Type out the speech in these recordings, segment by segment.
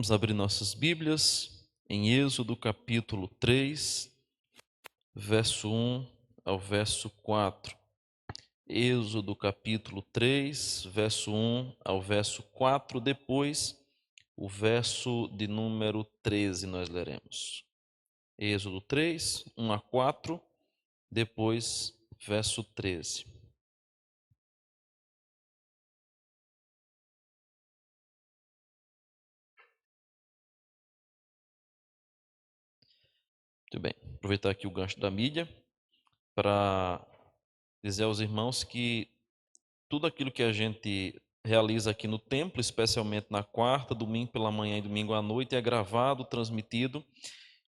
Vamos abrir nossas Bíblias em Êxodo capítulo 3, verso 1 ao verso 4. Êxodo capítulo 3, verso 1 ao verso 4. Depois, o verso de número 13 nós leremos. Êxodo 3, 1 a 4, depois verso 13. Muito bem, aproveitar aqui o gancho da mídia para dizer aos irmãos que tudo aquilo que a gente realiza aqui no templo, especialmente na quarta, domingo pela manhã e domingo à noite, é gravado, transmitido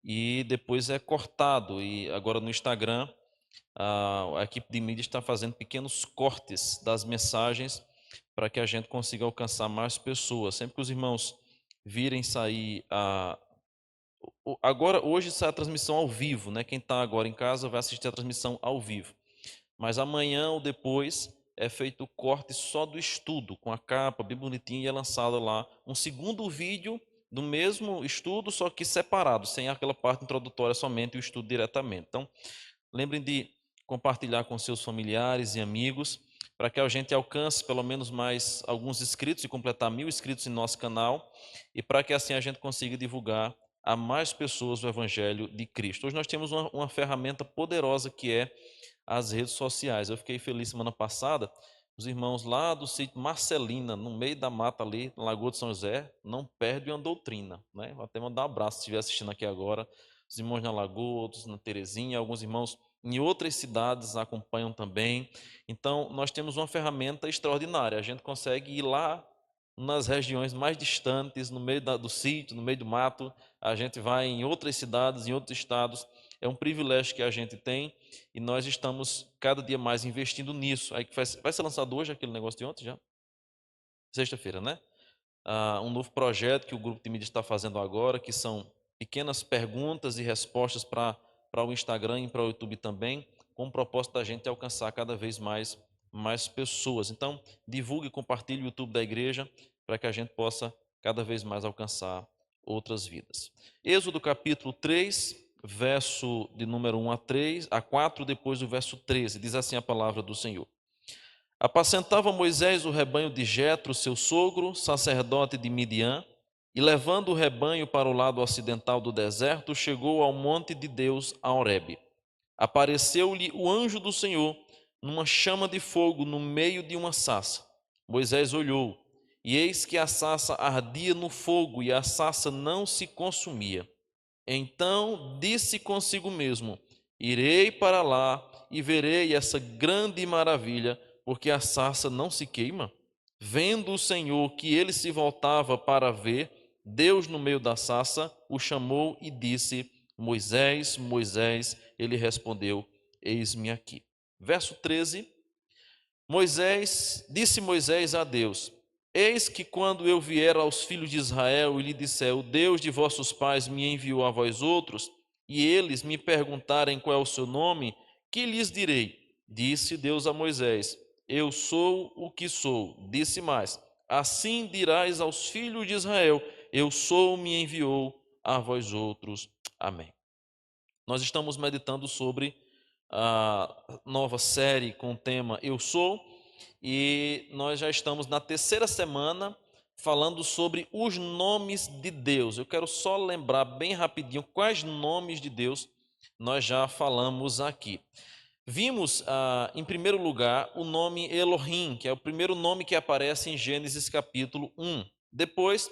e depois é cortado. E agora no Instagram, a equipe de mídia está fazendo pequenos cortes das mensagens para que a gente consiga alcançar mais pessoas. Sempre que os irmãos virem sair agora, hoje sai a transmissão ao vivo, né? Quem está agora em casa vai assistir a transmissão ao vivo. Mas amanhã ou depois é feito o corte só do estudo, com a capa bem bonitinha, e é lançado lá um segundo vídeo do mesmo estudo, só que separado, sem aquela parte introdutória somente, o estudo diretamente. Então, lembrem de compartilhar com seus familiares e amigos, para que a gente alcance pelo menos mais alguns inscritos e completar 1000 inscritos em nosso canal, e para que assim a gente consiga divulgar a mais pessoas o Evangelho de Cristo. Hoje nós temos uma ferramenta poderosa que é as redes sociais. Eu fiquei feliz semana passada, os irmãos lá do sítio Marcelina, no meio da mata ali, na Lagoa de São José, não perdem uma doutrina, né? Vou até mandar um abraço se estiver assistindo aqui agora, os irmãos na Lagoa, outros na Terezinha, alguns irmãos em outras cidades acompanham também. Então, nós temos uma ferramenta extraordinária, a gente consegue ir lá nas regiões mais distantes, no meio do sítio, no meio do mato, a gente vai em outras cidades, em outros estados. É um privilégio que a gente tem e nós estamos cada dia mais investindo nisso. Aí que vai ser lançado hoje aquele negócio de ontem já? Sexta-feira, né? Um novo projeto que o grupo de mídia está fazendo agora, que são pequenas perguntas e respostas para o Instagram e para o YouTube também, com o propósito da gente alcançar cada vez mais pessoas. Então, divulgue e compartilhe o YouTube da igreja para que a gente possa cada vez mais alcançar outras vidas. Êxodo capítulo 3, verso de número 1 a 4, depois o verso 13, diz assim a palavra do Senhor. Apacentava Moisés o rebanho de Jetro, seu sogro, sacerdote de Midian, e levando o rebanho para o lado ocidental do deserto, chegou ao monte de Deus, a Horebe. Apareceu-lhe o anjo do Senhor numa chama de fogo no meio de uma sarça. Moisés olhou, e eis que a sarça ardia no fogo, e a sarça não se consumia. Então disse consigo mesmo: irei para lá e verei essa grande maravilha, porque a sarça não se queima. Vendo o Senhor que ele se voltava para ver, Deus no meio da sarça o chamou e disse: Moisés, Moisés. Ele respondeu: eis-me aqui. Verso 13. Disse Moisés a Deus: eis que quando eu vier aos filhos de Israel e lhe disser, o Deus de vossos pais me enviou a vós outros, e eles me perguntarem qual é o seu nome, que lhes direi? Disse Deus a Moisés: eu sou o que sou. Disse mais: assim dirás aos filhos de Israel: eu sou, me enviou a vós outros. Amém. Nós estamos meditando sobre a nova série com o tema Eu Sou, e nós já estamos na terceira semana falando sobre os nomes de Deus. Eu quero só lembrar bem rapidinho quais nomes de Deus nós já falamos aqui. Vimos, em primeiro lugar, o nome Elohim, que é o primeiro nome que aparece em Gênesis capítulo 1. Depois,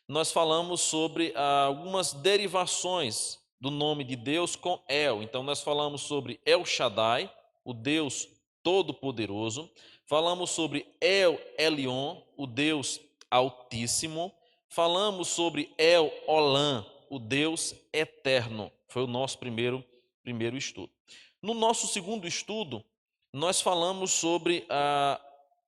nós falamos sobre algumas derivações do nome de Deus com El. Então, nós falamos sobre El Shaddai, o Deus Todo-Poderoso. Falamos sobre El Elyon, o Deus Altíssimo. Falamos sobre El Olam, o Deus Eterno. Foi o nosso primeiro estudo. No nosso segundo estudo, nós falamos sobre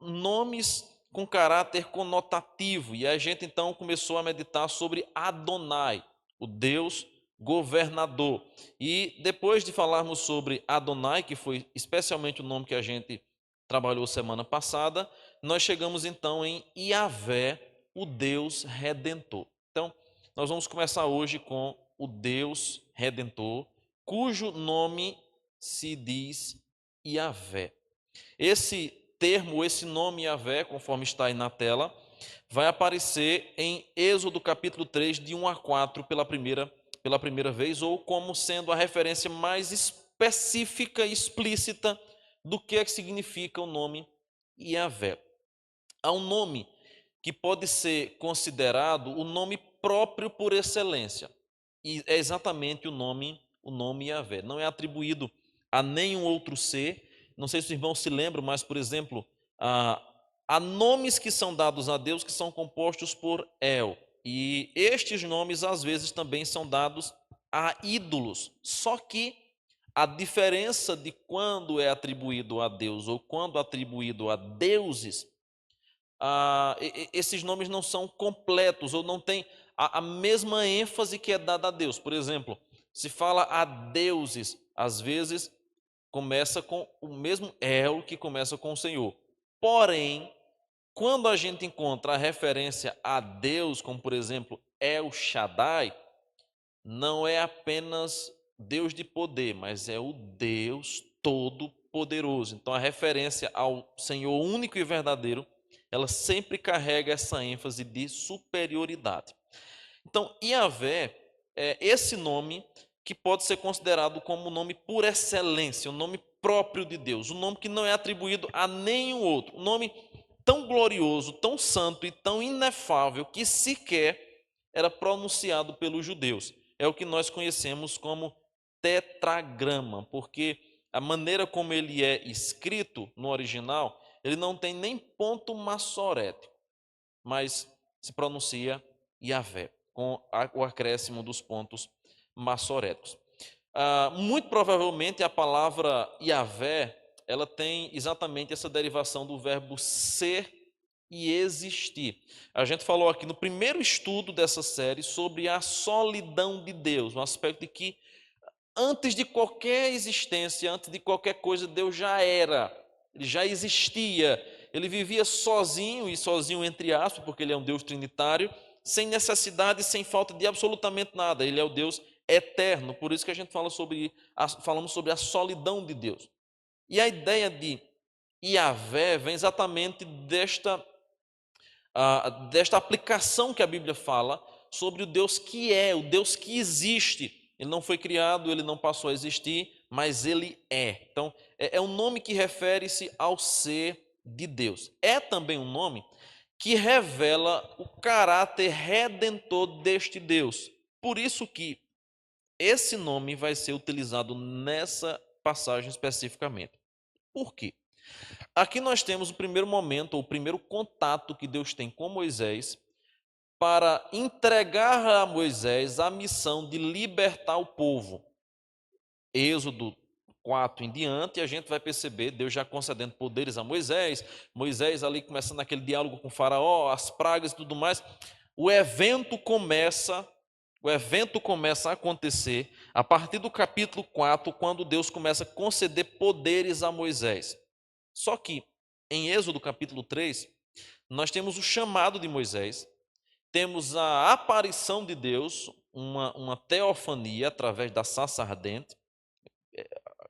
nomes com caráter conotativo, e a gente então começou a meditar sobre Adonai, o Deus governador. E depois de falarmos sobre Adonai, que foi especialmente o nome que a gente trabalhou semana passada, nós chegamos então em Yahvé, o Deus redentor. Então, nós vamos começar hoje com o Deus Redentor, cujo nome se diz Yahvé. Esse termo, esse nome Yahvé, conforme está aí na tela, vai aparecer em Êxodo capítulo 3, de 1 a 4, pela primeira vez, ou como sendo a referência mais específica e explícita do que é que significa o nome Yahvé. Há um nome que pode ser considerado o nome próprio por excelência, e é exatamente o nome Yahvé. Não é atribuído a nenhum outro ser. Não sei se os irmãos se lembram, mas, por exemplo, há nomes que são dados a Deus que são compostos por El, e estes nomes às vezes também são dados a ídolos, só que a diferença de quando é atribuído a Deus ou quando atribuído a deuses, esses nomes não são completos ou não têm a mesma ênfase que é dada a Deus. Por exemplo, se fala a deuses, às vezes começa com o mesmo El que começa com o Senhor. Porém, quando a gente encontra a referência a Deus, como por exemplo El Shaddai, não é apenas Deus de poder, mas é o Deus Todo-Poderoso. Então a referência ao Senhor único e verdadeiro, ela sempre carrega essa ênfase de superioridade. Então, Yahvé é esse nome que pode ser considerado como o nome por excelência, o nome próprio de Deus, o nome que não é atribuído a nenhum outro, um nome tão glorioso, tão santo e tão inefável que sequer era pronunciado pelos judeus. É o que nós conhecemos como tetragrama, porque a maneira como ele é escrito no original, ele não tem nem ponto massorético, mas se pronuncia Yahvé, com o acréscimo dos pontos massoréticos. Muito provavelmente a palavra Yahvé, ela tem exatamente essa derivação do verbo ser e existir. A gente falou aqui no primeiro estudo dessa série sobre a solidão de Deus, no aspecto de que antes de qualquer existência, antes de qualquer coisa, Deus já era, ele já existia, ele vivia sozinho, e sozinho entre aspas, porque ele é um Deus trinitário, sem necessidade, sem falta de absolutamente nada. Ele é o Deus eterno, por isso que a gente falamos sobre a solidão de Deus. E a ideia de Yahvé vem exatamente desta aplicação que a Bíblia fala sobre o Deus que é, o Deus que existe. Ele não foi criado, ele não passou a existir, mas ele é. Então, é um nome que refere-se ao ser de Deus. É também um nome que revela o caráter redentor deste Deus. Por isso que esse nome vai ser utilizado nessa passagem especificamente. Por quê? Aqui nós temos o primeiro momento, ou o primeiro contato que Deus tem com Moisés, para entregar a Moisés a missão de libertar o povo. Êxodo 4 em diante, a gente vai perceber Deus já concedendo poderes a Moisés, Moisés ali começando aquele diálogo com o faraó, as pragas e tudo mais. O evento começa a acontecer a partir do capítulo 4, quando Deus começa a conceder poderes a Moisés. Só que em Êxodo capítulo 3, nós temos o chamado de Moisés, temos a aparição de Deus, uma teofania através da sarça ardente.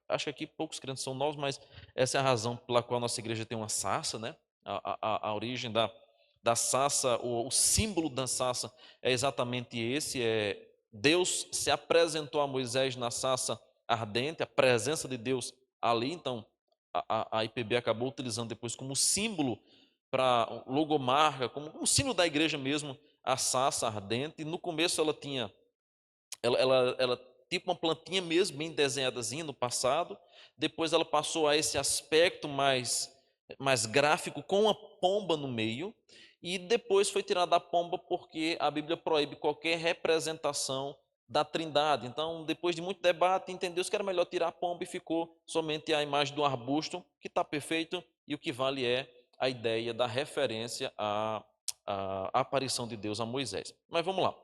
Acho que aqui poucos crentes são novos, mas essa é a razão pela qual a nossa igreja tem uma sarça, né? A origem da sarça, o símbolo da sarça é exatamente esse, Deus se apresentou a Moisés na sarça ardente, a presença de Deus ali, então a IPB acabou utilizando depois como símbolo para logomarca, como um símbolo da igreja mesmo, a sarça ardente. E no começo ela tinha, ela tipo uma plantinha mesmo, bem desenhadazinha no passado. Depois ela passou a esse aspecto mais gráfico, com uma pomba no meio. E depois foi tirada a pomba porque a Bíblia proíbe qualquer representação da Trindade. Então, depois de muito debate, entendeu-se que era melhor tirar a pomba e ficou somente a imagem do arbusto, que está perfeito, e o que vale é a ideia da referência à aparição de Deus a Moisés. Mas vamos lá.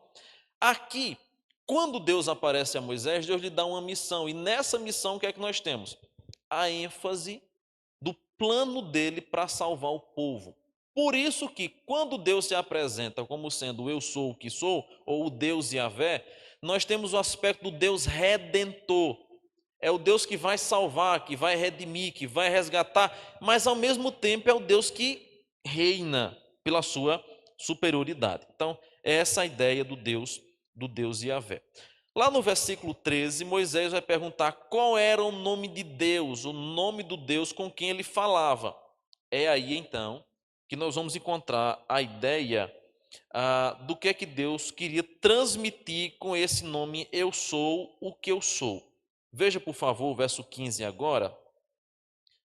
Aqui, quando Deus aparece a Moisés, Deus lhe dá uma missão, e nessa missão o que é que nós temos? A ênfase do plano dele para salvar o povo. Por isso que quando Deus se apresenta como sendo o eu sou o que sou, ou o Deus Yahvé, nós temos o aspecto do Deus redentor. É o Deus que vai salvar, que vai redimir, que vai resgatar, mas ao mesmo tempo é o Deus que reina pela sua superioridade. Então, é essa a ideia do Deus Yahvé. Lá no versículo 13, Moisés vai perguntar qual era o nome de Deus, o nome do Deus com quem ele falava. É aí então que nós vamos encontrar a ideia do que é que Deus queria transmitir com esse nome Eu Sou o que eu sou. Veja, por favor, o verso 15 agora,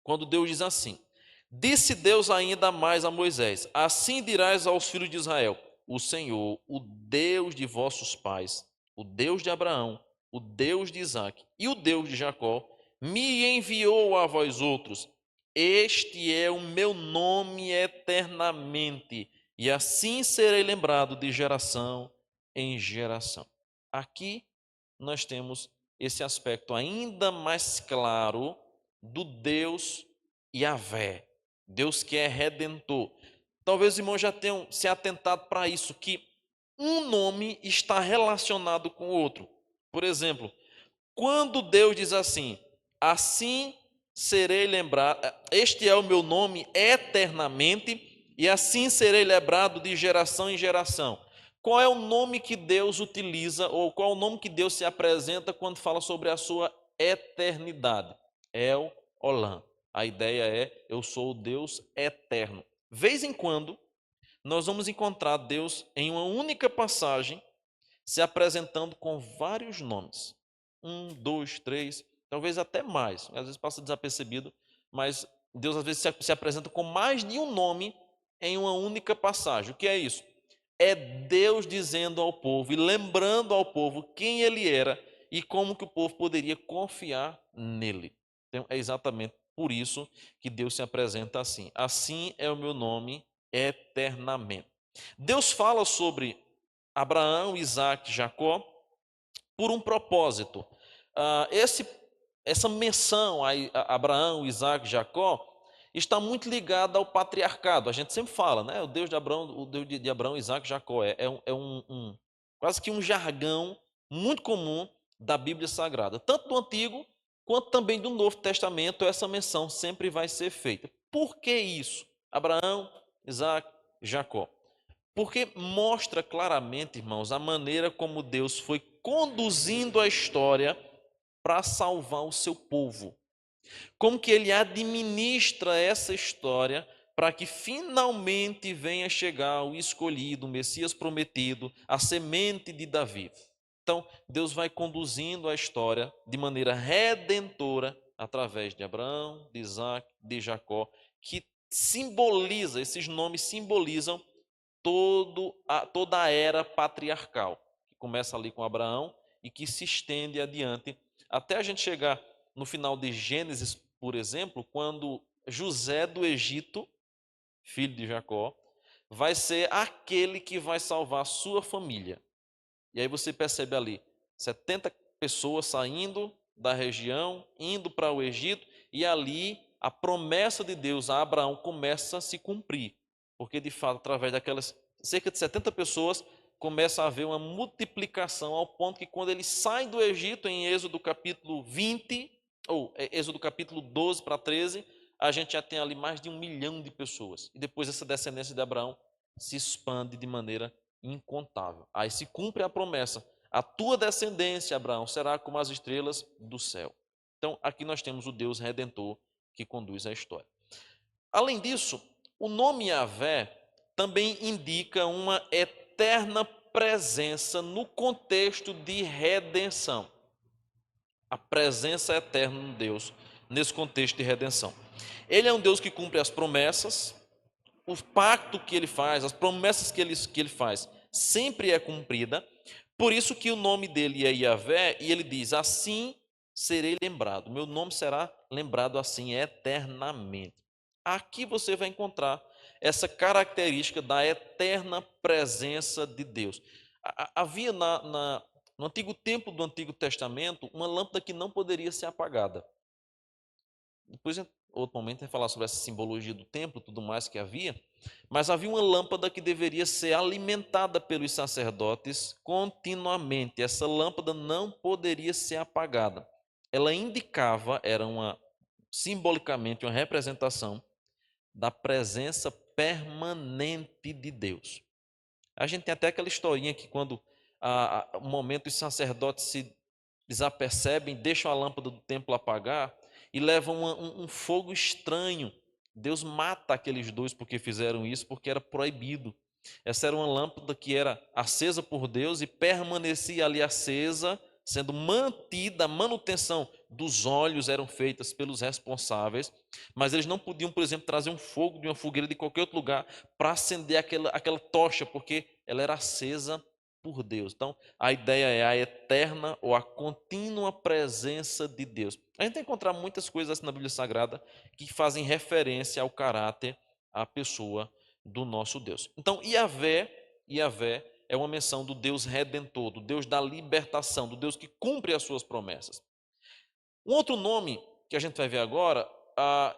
quando Deus diz assim: Disse Deus ainda mais a Moisés: Assim dirás aos filhos de Israel: O Senhor, o Deus de vossos pais, o Deus de Abraão, o Deus de Isaque e o Deus de Jacó, me enviou a vós outros. Este é o meu nome eternamente, e assim serei lembrado de geração em geração. Aqui nós temos esse aspecto ainda mais claro do Deus Yahvé, Deus que é redentor. Talvez os irmãos já tenham se atentado para isso, que um nome está relacionado com o outro. Por exemplo, quando Deus diz assim: assim serei lembrado, este é o meu nome eternamente, e assim serei lembrado de geração em geração. Qual é o nome que Deus utiliza, ou qual é o nome que Deus se apresenta quando fala sobre a sua eternidade? El Olam. A ideia é: eu sou o Deus eterno. Vez em quando, nós vamos encontrar Deus em uma única passagem se apresentando com vários nomes. Um, dois, três, talvez até mais. Às vezes passa desapercebido, mas Deus às vezes se apresenta com mais de um nome em uma única passagem. O que é isso? É Deus dizendo ao povo e lembrando ao povo quem ele era e como que o povo poderia confiar nele. Então, é exatamente por isso que Deus se apresenta assim. Assim é o meu nome eternamente. Deus fala sobre Abraão, Isaac, Jacó por um propósito. Essa menção a Abraão, Isaac, Jacó está muito ligada ao patriarcado. A gente sempre fala, né? O Deus de Abraão, o Deus de Abraão, Isaac, Jacó. Quase que um jargão muito comum da Bíblia Sagrada. Tanto do Antigo quanto também do Novo Testamento, essa menção sempre vai ser feita. Por que isso? Abraão, Isaac, Jacó. Porque mostra claramente, irmãos, a maneira como Deus foi conduzindo a história para salvar o seu povo. Como que ele administra essa história para que finalmente venha chegar o escolhido, o Messias prometido, a semente de Davi. Então, Deus vai conduzindo a história de maneira redentora através de Abraão, de Isaac, de Jacó, que simboliza, esses nomes simbolizam toda a era patriarcal, que começa ali com Abraão e que se estende adiante, até a gente chegar no final de Gênesis, por exemplo, quando José do Egito, filho de Jacó, vai ser aquele que vai salvar a sua família. E aí você percebe ali 70 pessoas saindo da região, indo para o Egito, e ali a promessa de Deus a Abraão começa a se cumprir. Porque, de fato, através daquelas cerca de 70 pessoas, começa a haver uma multiplicação, ao ponto que quando eles saem do Egito, em Êxodo capítulo 20, ou Êxodo capítulo 12 para 13, a gente já tem ali mais de 1 milhão de pessoas. E depois essa descendência de Abraão se expande de maneira incontável. Aí se cumpre a promessa: a tua descendência, Abraão, será como as estrelas do céu. Então, aqui nós temos o Deus redentor que conduz a história. Além disso, o nome Yahvé também indica uma eterna presença no contexto de redenção. A presença eterna de Deus nesse contexto de redenção. Ele é um Deus que cumpre as promessas, o pacto que ele faz, as promessas que ele faz, sempre é cumprida. Por isso que o nome dele é Yahvé, e ele diz: assim serei lembrado, meu nome será lembrado assim eternamente. Aqui você vai encontrar essa característica da eterna presença de Deus. Havia no antigo tempo do Antigo Testamento uma lâmpada que não poderia ser apagada. Depois outro momento, vai falar sobre essa simbologia do templo, tudo mais que havia, mas havia uma lâmpada que deveria ser alimentada pelos sacerdotes continuamente. Essa lâmpada não poderia ser apagada. Ela indicava, era simbolicamente uma representação da presença permanente de Deus. A gente tem até aquela historinha que quando um momento os sacerdotes se desapercebem, deixam a lâmpada do templo apagar e levam um fogo estranho. Deus mata aqueles dois porque fizeram isso, porque era proibido. Essa era uma lâmpada que era acesa por Deus e permanecia ali acesa, sendo mantida, a manutenção dos olhos eram feitas pelos responsáveis, mas eles não podiam, por exemplo, trazer um fogo de uma fogueira de qualquer outro lugar para acender aquela tocha, porque ela era acesa por Deus. Então, a ideia é a eterna ou a contínua presença de Deus. A gente vai encontrar muitas coisas na Bíblia Sagrada que fazem referência ao caráter, à pessoa do nosso Deus. Então, Yahvé é uma menção do Deus redentor, do Deus da libertação, do Deus que cumpre as suas promessas. Um outro nome que a gente vai ver agora,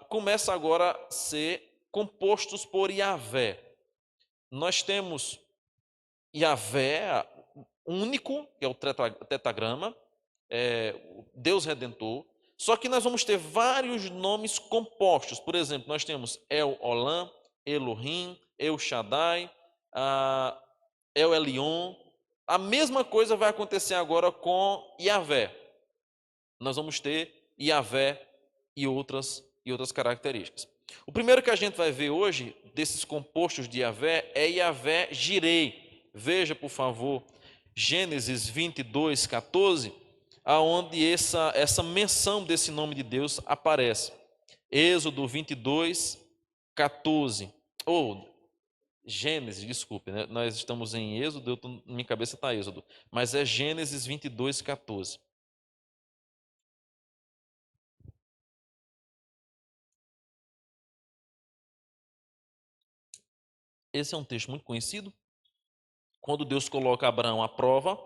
começa agora a ser compostos por Yahvé. Nós temos Yahvé único, que é o tetragrama, Deus Redentor, só que nós vamos ter vários nomes compostos. Por exemplo, nós temos El Olam, Elohim, El Shaddai, El Elyon. A mesma coisa vai acontecer agora com Yahvé. Nós vamos ter Yahvé e outras características. O primeiro que a gente vai ver hoje, desses compostos de Yahvé, é Yahvé Jirei. Veja, por favor, Gênesis 22, 14, aonde essa menção desse nome de Deus aparece. Êxodo 22, 14. Gênesis, desculpe, né? Nós estamos em Êxodo, minha cabeça está Êxodo, mas é Gênesis 22, 14. Esse é um texto muito conhecido, quando Deus coloca Abraão à prova,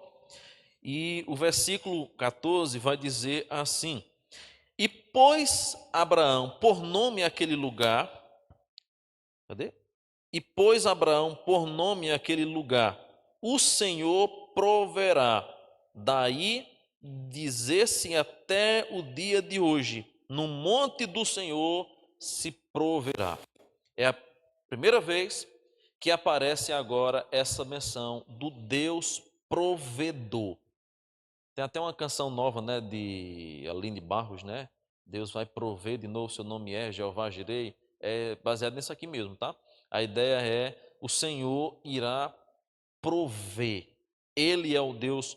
e o versículo 14 vai dizer assim: E pôs Abraão por nome aquele lugar, cadê? E pôs Abraão por nome aquele lugar, o Senhor proverá. Daí dizer-se até o dia de hoje, no monte do Senhor se proverá. É a primeira vez que aparece agora essa menção do Deus provedor. Tem até uma canção nova, né, de Aline Barros, né? Deus vai prover de novo, seu nome é Jeová Jirei. É baseado nisso aqui mesmo, tá? A ideia é o Senhor irá prover. Ele é o Deus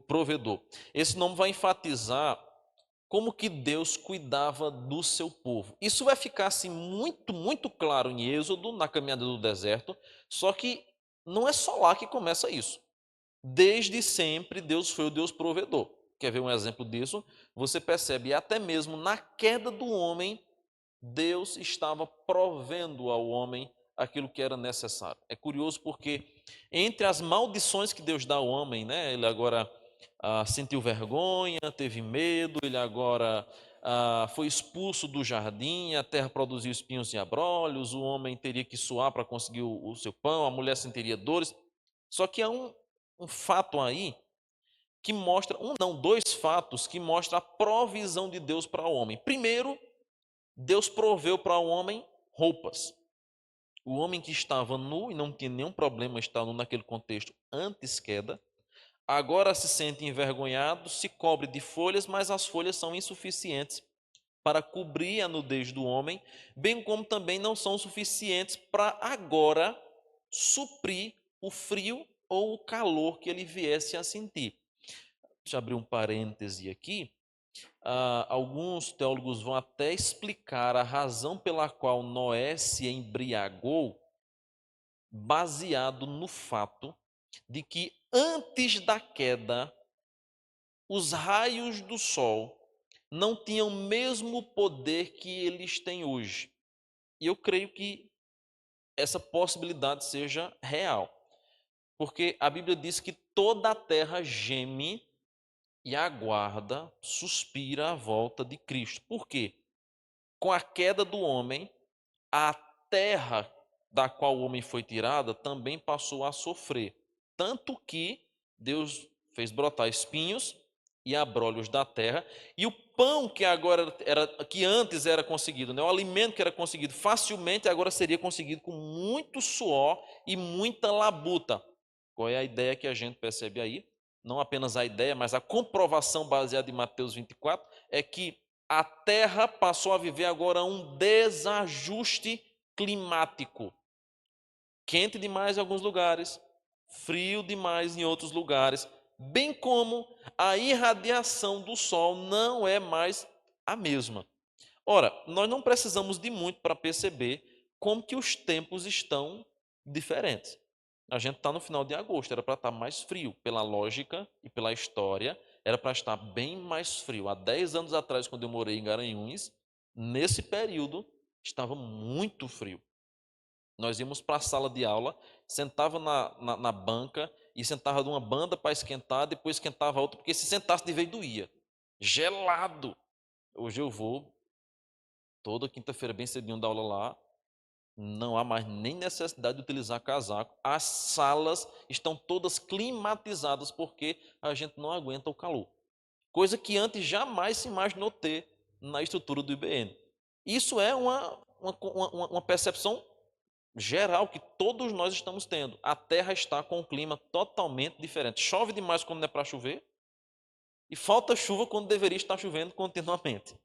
provedor. Esse nome vai enfatizar como que Deus cuidava do seu povo. Isso vai ficar assim muito, muito claro em Êxodo, na caminhada do deserto, só que não é só lá que começa isso. Desde sempre Deus foi o Deus provedor. Quer ver um exemplo disso? Você percebe até mesmo na queda do homem, Deus estava provendo ao homem aquilo que era necessário. É curioso porque entre as maldições que Deus dá ao homem, né, ele agora sentiu vergonha, teve medo, ele agora foi expulso do jardim, a terra produziu espinhos e abrolhos, o homem teria que suar para conseguir o seu pão, a mulher sentiria dores. Só que há um fato aí que mostra, dois fatos que mostram a provisão de Deus para o homem. Primeiro, Deus proveu para o homem roupas. O homem que estava nu e não tinha nenhum problema estar nu naquele contexto antes queda, agora se sente envergonhado, se cobre de folhas, mas as folhas são insuficientes para cobrir a nudez do homem, bem como também não são suficientes para agora suprir o frio ou o calor que ele viesse a sentir. Deixa eu abrir um parêntese aqui. Alguns teólogos vão até explicar a razão pela qual Noé se embriagou, baseado no fato de que antes da queda, os raios do sol não tinham o mesmo poder que eles têm hoje. E eu creio que essa possibilidade seja real, porque a Bíblia diz que toda a terra geme e aguarda, suspira a volta de Cristo. Por quê? com a queda do homem, a terra da qual o homem foi tirada também passou a sofrer. Tanto que Deus fez brotar espinhos e abrolhos da terra, e o pão que antes era conseguido, né, o alimento que era conseguido facilmente, agora seria conseguido com muito suor e muita labuta. Qual é a ideia que a gente percebe aí? Não apenas a ideia, mas a comprovação baseada em Mateus 24, é que a terra passou a viver agora um desajuste climático. Quente demais em alguns lugares, frio demais em outros lugares, bem como a irradiação do sol não é mais a mesma. Ora, nós não precisamos de muito para perceber como que os tempos estão diferentes. A gente está no final de agosto, era para estar mais frio, pela lógica e pela história, era para estar bem mais frio. Há 10 anos atrás, quando eu morei em Garanhuns, nesse período, estava muito frio. Nós íamos para a sala de aula, sentava na banca e sentava de uma banda para esquentar, depois esquentava outra, porque se sentasse de vez doía. Gelado. Hoje eu vou toda quinta-feira bem cedinho dar aula lá, não há mais nem necessidade de utilizar casaco. As salas estão todas climatizadas porque a gente não aguenta o calor. Coisa que antes jamais se imaginou ter na estrutura do IBN. Isso é uma percepção geral que todos nós estamos tendo. A Terra está com um clima totalmente diferente. Chove demais quando não é para chover e falta chuva quando deveria estar chovendo continuamente.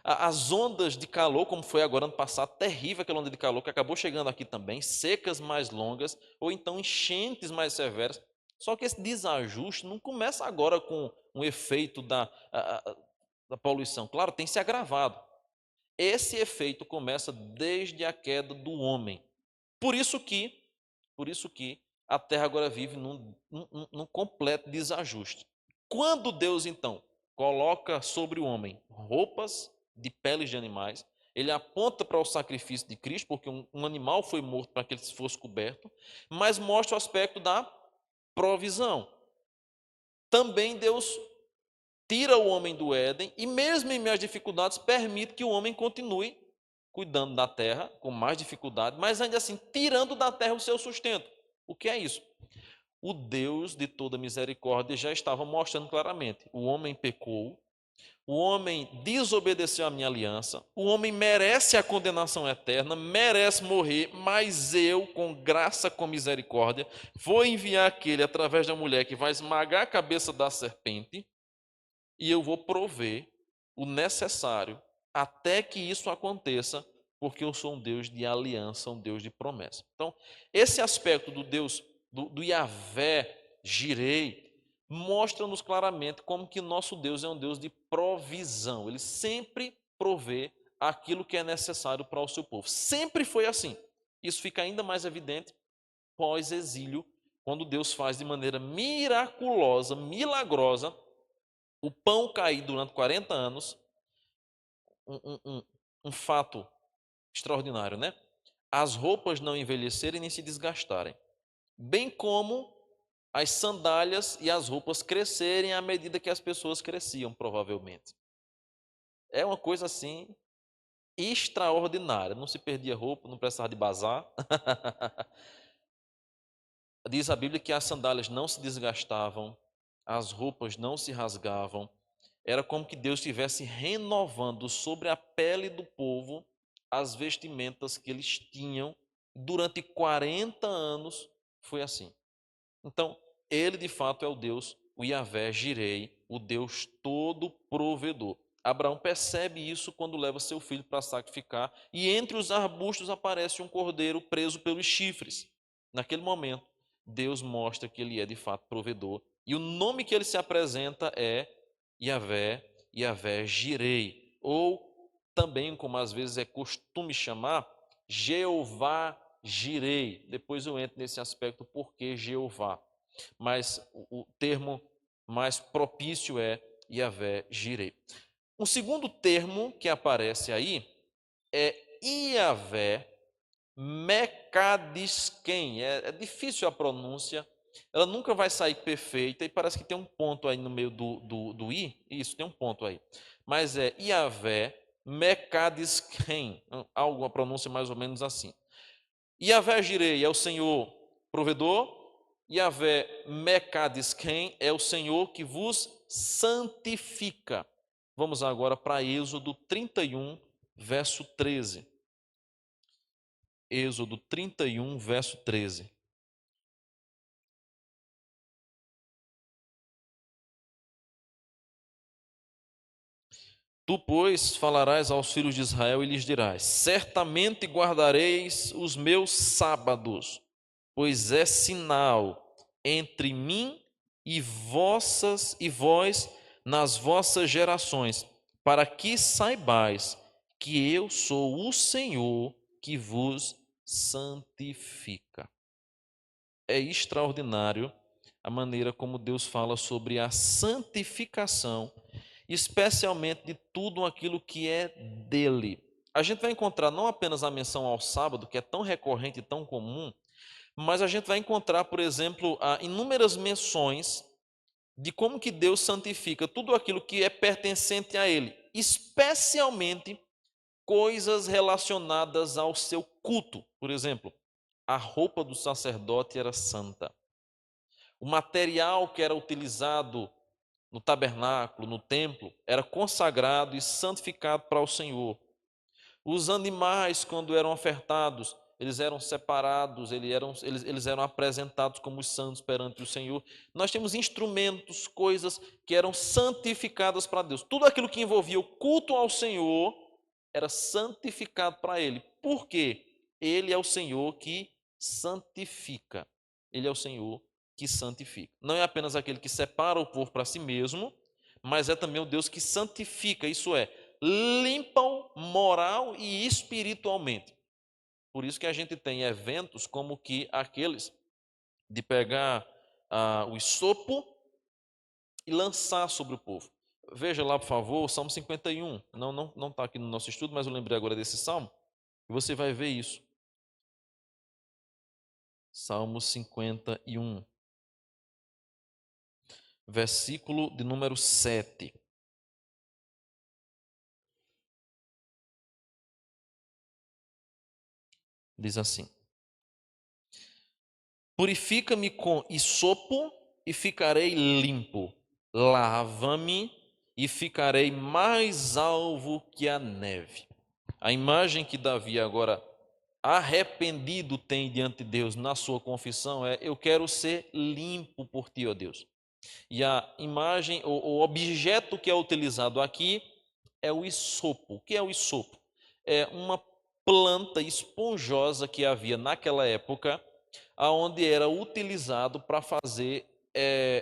As ondas de calor, como foi agora ano passado, terrível aquela onda de calor que acabou chegando aqui também, secas mais longas, ou então enchentes mais severas. Só que esse desajuste não começa agora com um efeito da poluição. Claro, tem se agravado. Esse efeito começa desde a queda do homem. Por isso que, por isso que a terra agora vive num completo desajuste. Quando Deus, então, coloca sobre o homem roupas de peles de animais, ele aponta para o sacrifício de Cristo, porque um animal foi morto para que ele fosse coberto, mas mostra o aspecto da provisão. Também Deus tira o homem do Éden e, mesmo em meio às dificuldades, permite que o homem continue cuidando da terra com mais dificuldade, mas ainda assim tirando da terra o seu sustento. O que é isso? O Deus de toda misericórdia já estava mostrando claramente: o homem pecou, o homem desobedeceu a minha aliança, o homem merece a condenação eterna, merece morrer, mas eu, com graça, com misericórdia, vou enviar aquele através da mulher que vai esmagar a cabeça da serpente, e eu vou prover o necessário até que isso aconteça, porque eu sou um Deus de aliança, um Deus de promessa. Então, esse aspecto do Deus, do Yahvé, Jirei, mostra-nos claramente como que nosso Deus é um Deus de provisão. Ele sempre provê aquilo que é necessário para o seu povo. Sempre foi assim. Isso fica ainda mais evidente pós-exílio, quando Deus faz de maneira miraculosa, milagrosa, o pão cair durante 40 anos, um fato extraordinário, né? As roupas não envelhecerem nem se desgastarem, bem como as sandálias e as roupas crescerem à medida que as pessoas cresciam, provavelmente. É uma coisa assim extraordinária. Não se perdia roupa, não precisava de bazar. Diz a Bíblia que as sandálias não se desgastavam, as roupas não se rasgavam. Era como que Deus estivesse renovando sobre a pele do povo as vestimentas que eles tinham durante 40 anos. Foi assim. Então, ele de fato é o Deus, o Yahvé Jirei, o Deus todo provedor. Abraão percebe isso quando leva seu filho para sacrificar, e entre os arbustos aparece um cordeiro preso pelos chifres. Naquele momento, Deus mostra que ele é de fato provedor, e o nome que ele se apresenta é Yahvé, Yahvé Jirei, ou também, como às vezes é costume chamar, Jeová Jirei. Depois eu entro nesse aspecto, por que Jeová? Mas o termo mais propício é Yahvé Jirei. Um segundo termo que aparece aí é Yahvé Mekadisken. É difícil a pronúncia, ela nunca vai sair perfeita, e parece que tem um ponto aí no meio do I. Isso, tem um ponto aí. Mas é Yahvé Mekadisken, algo, a pronúncia mais ou menos assim. Yahvé Jirei é o Senhor provedor, Yahvé Mekadisken é o Senhor que vos santifica. Vamos agora para Êxodo 31, verso 13. Êxodo 31, verso 13. Tu, pois, falarás aos filhos de Israel e lhes dirás: certamente guardareis os meus sábados, pois é sinal entre mim e vós nas vossas gerações, para que saibais que eu sou o Senhor que vos santifica. É extraordinário a maneira como Deus fala sobre a santificação, especialmente de tudo aquilo que é dele. A gente vai encontrar não apenas a menção ao sábado, que é tão recorrente e tão comum, mas a gente vai encontrar, por exemplo, inúmeras menções de como que Deus santifica tudo aquilo que é pertencente a ele, especialmente coisas relacionadas ao seu culto. Por exemplo, a roupa do sacerdote era santa. O material que era utilizado no tabernáculo, no templo, era consagrado e santificado para o Senhor. Os animais, quando eram ofertados, eles eram separados, eles eram apresentados como os santos perante o Senhor. Nós temos instrumentos, coisas que eram santificadas para Deus. Tudo aquilo que envolvia o culto ao Senhor era santificado para Ele. Por quê? Ele é o Senhor que santifica. Ele é o Senhor que santifica. Não é apenas aquele que separa o povo para si mesmo, mas é também o Deus que santifica, isso é, limpa-o moral e espiritualmente. Por isso que a gente tem eventos como que aqueles de pegar o isopo e lançar sobre o povo. Veja lá, por favor, o Salmo 51. Não está aqui no nosso estudo, mas eu lembrei agora desse salmo. E você vai ver isso. Salmo 51, versículo de número 7. Diz assim: purifica-me com isopo e ficarei limpo. Lava-me e ficarei mais alvo que a neve. A imagem que Davi agora arrependido tem diante de Deus na sua confissão é: eu quero ser limpo por ti, ó Deus. E a imagem, o objeto que é utilizado aqui é o isopo. O que é o isopo? É uma planta esponjosa que havia naquela época, aonde era utilizado para fazer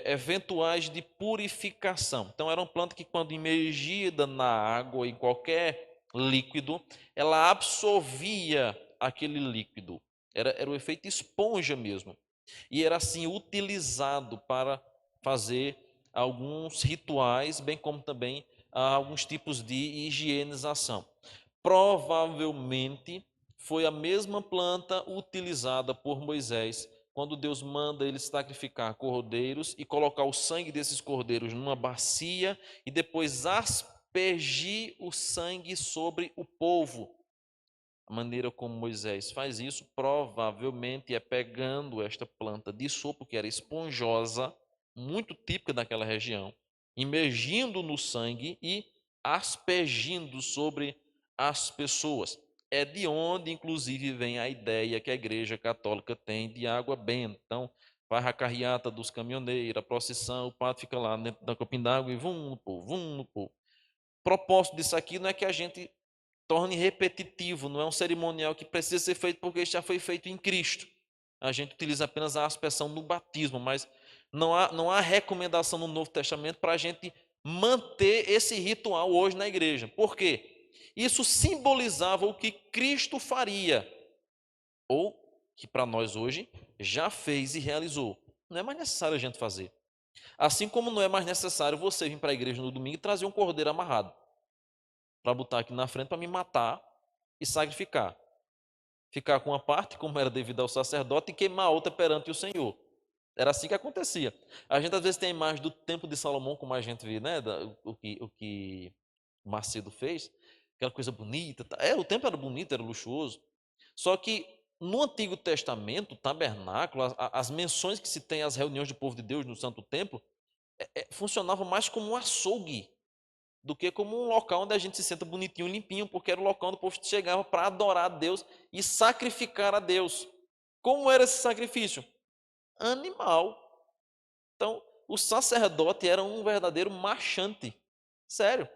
eventuais de purificação. Então era uma planta que, quando imergida na água, em qualquer líquido, ela absorvia aquele líquido. Era o efeito esponja mesmo. E era assim utilizado para fazer alguns rituais, bem como também alguns tipos de higienização. Provavelmente foi a mesma planta utilizada por Moisés quando Deus manda ele sacrificar cordeiros e colocar o sangue desses cordeiros numa bacia e depois aspergir o sangue sobre o povo. A maneira como Moisés faz isso provavelmente é pegando esta planta de sopo, que era esponjosa, muito típica daquela região, imergindo no sangue e aspergindo sobre as pessoas. É de onde, inclusive, vem a ideia que a Igreja Católica tem de água benta. Então, vai a carreata dos caminhoneiros, a procissão, o padre fica lá dentro da copinha d'água e vum no povo, vum no povo. O propósito disso aqui não é que a gente torne repetitivo, não é um cerimonial que precisa ser feito porque já foi feito em Cristo. A gente utiliza apenas a aspersão no batismo, mas não há recomendação no Novo Testamento para a gente manter esse ritual hoje na igreja. Por quê? Isso simbolizava o que Cristo faria, ou que para nós hoje já fez e realizou. Não é mais necessário a gente fazer. Assim como não é mais necessário você vir para a igreja no domingo e trazer um cordeiro amarrado para botar aqui na frente para me matar e sacrificar. Ficar com uma parte, como era devido ao sacerdote, e queimar a outra perante o Senhor. Era assim que acontecia. A gente às vezes tem a imagem do templo de Salomão, como a gente vê, né? O que Macedo fez. aquela coisa bonita. O templo era bonito, era luxuoso. Só que no Antigo Testamento, o tabernáculo, as menções que se tem às reuniões do povo de Deus no Santo Templo, funcionava mais como um açougue do que como um local onde a gente se senta bonitinho, limpinho, porque era o local onde o povo chegava para adorar a Deus e sacrificar a Deus. Como era esse sacrifício? Animal. Então, o sacerdote era um verdadeiro marchante. Sério.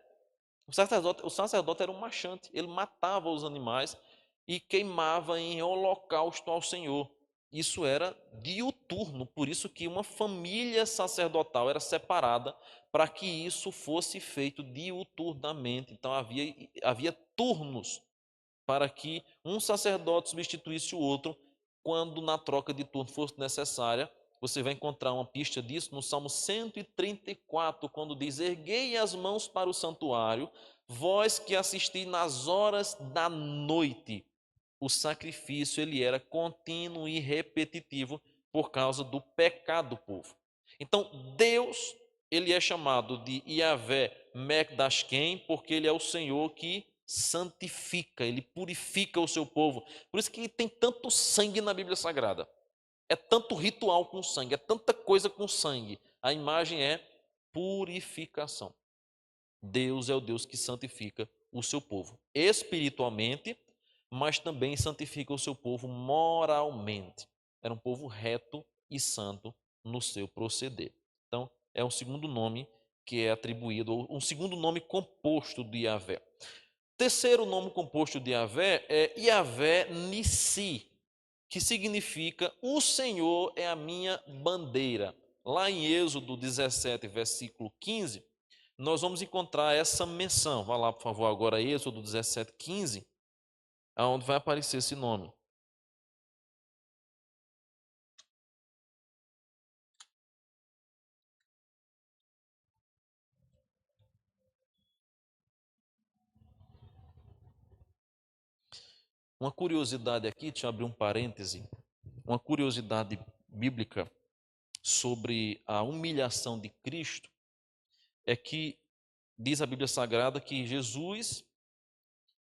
O sacerdote era um marchante. Ele matava os animais e queimava em holocausto ao Senhor. Isso era diuturno, por isso que uma família sacerdotal era separada para que isso fosse feito diuturnamente. Então havia turnos para que um sacerdote substituísse o outro quando na troca de turno fosse necessária. Você vai encontrar uma pista disso no Salmo 134, quando diz: erguei as mãos para o santuário, vós que assisti nas horas da noite. O sacrifício ele era contínuo e repetitivo por causa do pecado do povo. Então, Deus, ele é chamado de Yahvé Mekdashkem, porque ele é o Senhor que santifica, ele purifica o seu povo. Por isso que tem tanto sangue na Bíblia Sagrada. É tanto ritual com sangue, é tanta coisa com sangue. A imagem é purificação. Deus é o Deus que santifica o seu povo espiritualmente, mas também santifica o seu povo moralmente. Era um povo reto e santo no seu proceder. Então, é um segundo nome que é atribuído, ou um segundo nome composto de Yahvé. Terceiro nome composto de Yahvé é Yahvé Nissi, que significa o Senhor é a minha bandeira. Lá em Êxodo 17, versículo 15, nós vamos encontrar essa menção. Vá lá, por favor, agora, Êxodo 17, 15, aonde vai aparecer esse nome. Uma curiosidade aqui, deixa eu abrir um parêntese, uma curiosidade bíblica sobre a humilhação de Cristo é que diz a Bíblia Sagrada que Jesus,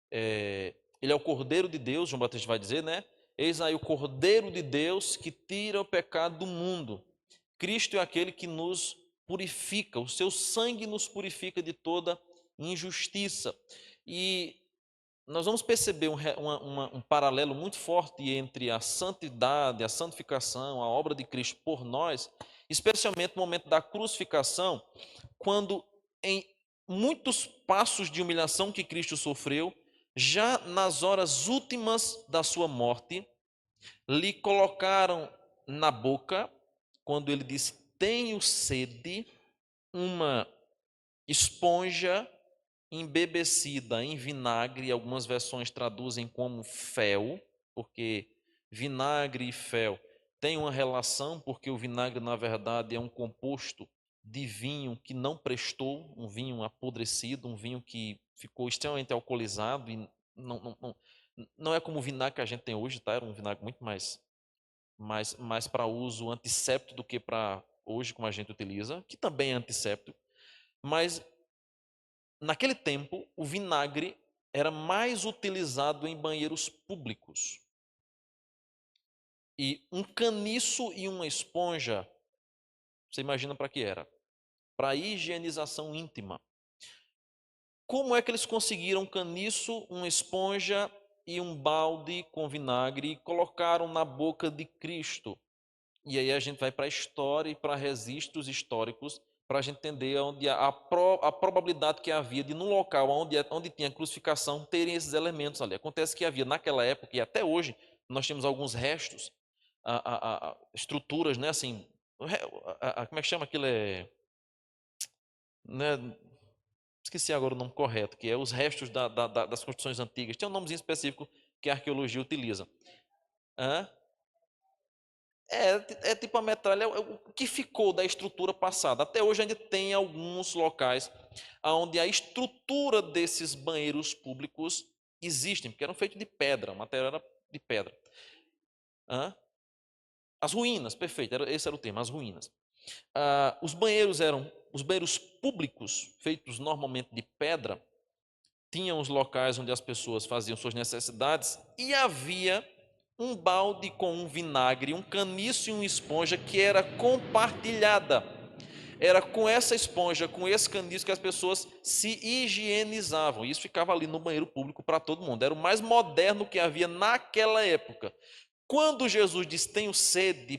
ele é o Cordeiro de Deus, João Batista vai dizer, né? Eis aí o Cordeiro de Deus que tira o pecado do mundo. Cristo é aquele que nos purifica, o seu sangue nos purifica de toda injustiça. E nós vamos perceber um paralelo muito forte entre a santidade, a santificação, a obra de Cristo por nós, especialmente no momento da crucificação, quando em muitos passos de humilhação que Cristo sofreu, já nas horas últimas da sua morte, lhe colocaram na boca, quando ele disse: tenho sede, uma esponja embebecida em vinagre, algumas versões traduzem como fel, porque vinagre e fel têm uma relação, porque o vinagre, na verdade, é um composto de vinho que não prestou, um vinho apodrecido, um vinho que ficou extremamente alcoolizado e não é como o vinagre que a gente tem hoje, tá? Era um vinagre muito mais para uso antisséptico do que para hoje, como a gente utiliza, que também é antisséptico, mas naquele tempo, o vinagre era mais utilizado em banheiros públicos. E um caniço e uma esponja, você imagina para que era? Para higienização íntima. Como é que eles conseguiram um caniço, uma esponja e um balde com vinagre e colocaram na boca de Cristo? E aí a gente vai para a história e para registros históricos para a gente entender onde a probabilidade que havia de, num local onde tinha crucificação, terem esses elementos ali. Acontece que havia naquela época, e até hoje, nós temos alguns restos, estruturas, né, assim, como é que chama aquilo? Né, esqueci agora o nome correto, que é os restos das construções antigas. Tem um nomezinho específico que a arqueologia utiliza. Hã? É tipo a metralha, o que ficou da estrutura passada. Até hoje ainda tem alguns locais onde a estrutura desses banheiros públicos existem, porque eram feitos de pedra, a matéria era de pedra. Hã? As ruínas, perfeito, esse era o termo, as ruínas. Os banheiros públicos, feitos normalmente de pedra, tinha os locais onde as pessoas faziam suas necessidades e havia um balde com um vinagre, um caniço e uma esponja que era compartilhada. Era com essa esponja, com esse caniço que as pessoas se higienizavam. Isso ficava ali no banheiro público para todo mundo. Era o mais moderno que havia naquela época. Quando Jesus diz: tenho sede,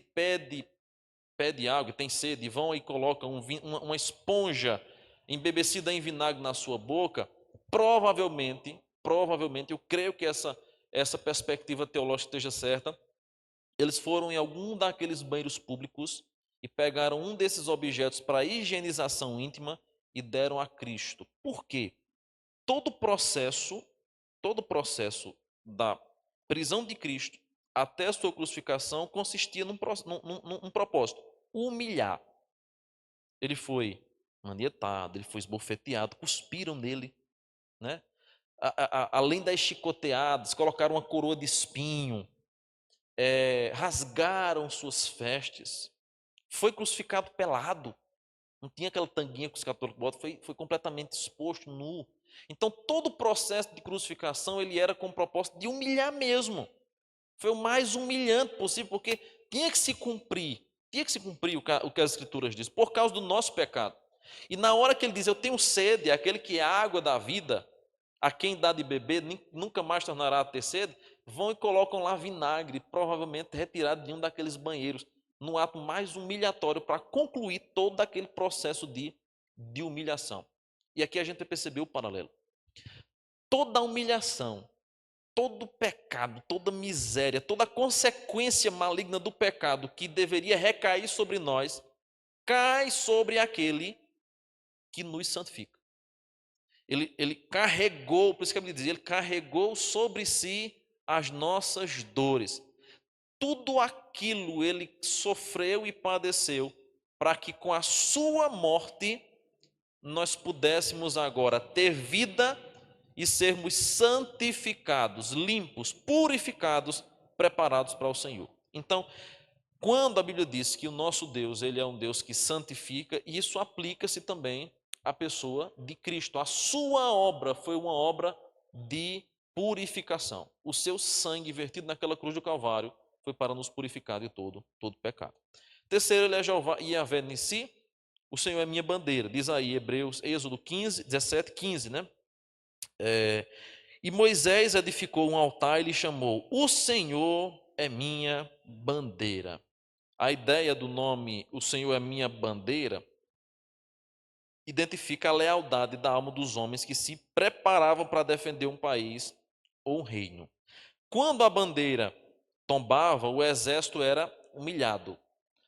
pede água, tem sede, e vão e colocam uma esponja embebecida em vinagre na sua boca, provavelmente, eu creio que essa perspectiva teológica esteja certa, eles foram em algum daqueles banheiros públicos e pegaram um desses objetos para higienização íntima e deram a Cristo. Por quê? Todo o processo da prisão de Cristo até a sua crucificação consistia num propósito: humilhar. Ele foi manietado, ele foi esbofeteado, cuspiram nele, né? Além das chicoteadas, colocaram uma coroa de espinho, rasgaram suas vestes, foi crucificado pelado, não tinha aquela tanguinha que os católicos botam, foi completamente exposto, nu. Então todo o processo de crucificação ele era com o propósito de humilhar mesmo. Foi o mais humilhante possível, porque tinha que se cumprir o que as Escrituras dizem, por causa do nosso pecado. E na hora que ele diz: eu tenho sede, aquele que é a água da vida, a quem dá de beber nunca mais tornará a ter sede, vão e colocam lá vinagre, provavelmente retirado de um daqueles banheiros, no ato mais humilhatório, para concluir todo aquele processo de humilhação. E aqui a gente percebeu o paralelo. Toda a humilhação, todo pecado, toda miséria, toda consequência maligna do pecado que deveria recair sobre nós, cai sobre aquele que nos santifica. Ele carregou, por isso que a Bíblia diz, ele carregou sobre si as nossas dores. Tudo aquilo ele sofreu e padeceu, para que com a sua morte nós pudéssemos agora ter vida e sermos santificados, limpos, purificados, preparados para o Senhor. Então, quando a Bíblia diz que o nosso Deus, ele é um Deus que santifica, isso aplica-se também à pessoa de Cristo. A sua obra foi uma obra de purificação. O seu sangue vertido naquela cruz do Calvário foi para nos purificar de todo pecado. Terceiro, ele é Jeová e Yahvé Nissi, o Senhor é minha bandeira. Diz aí Êxodo 15, 17, 15, né? E Moisés edificou um altar e lhe chamou: o Senhor é minha bandeira. A ideia do nome "o Senhor é minha bandeira" identifica a lealdade da alma dos homens que se preparavam para defender um país ou um reino. Quando a bandeira tombava, o exército era humilhado.